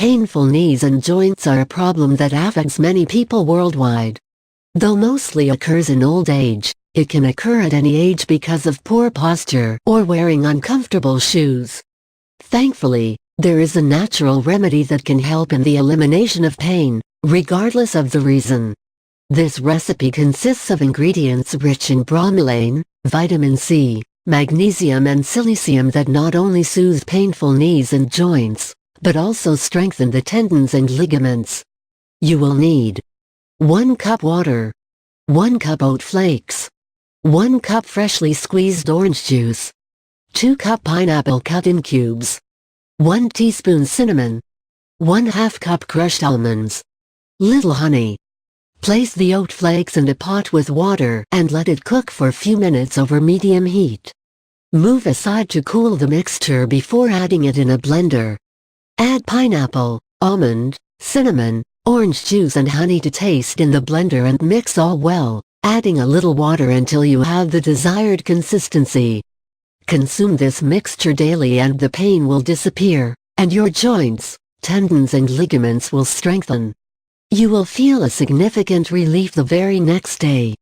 Painful knees and joints are a problem that affects many people worldwide. Though mostly occurs in old age, it can occur at any age because of poor posture or wearing uncomfortable shoes. Thankfully, there is a natural remedy that can help in the elimination of pain, regardless of the reason. This recipe consists of ingredients rich in bromelain, vitamin C, magnesium and silicium that not only soothe painful knees and joints, but also strengthen the tendons and ligaments. You will need 1 cup water, 1 cup oat flakes, 1 cup freshly squeezed orange juice, 2 cup pineapple cut in cubes, 1 teaspoon cinnamon, 1/2 cup crushed almonds, little honey. Place the oat flakes in a pot with water and let it cook for a few minutes over medium heat. Move aside to cool the mixture before adding it in a blender. Add pineapple, almond, cinnamon, orange juice and honey to taste in the blender and mix all well, adding a little water until you have the desired consistency. Consume this mixture daily and the pain will disappear, and your joints, tendons and ligaments will strengthen. You will feel a significant relief the very next day.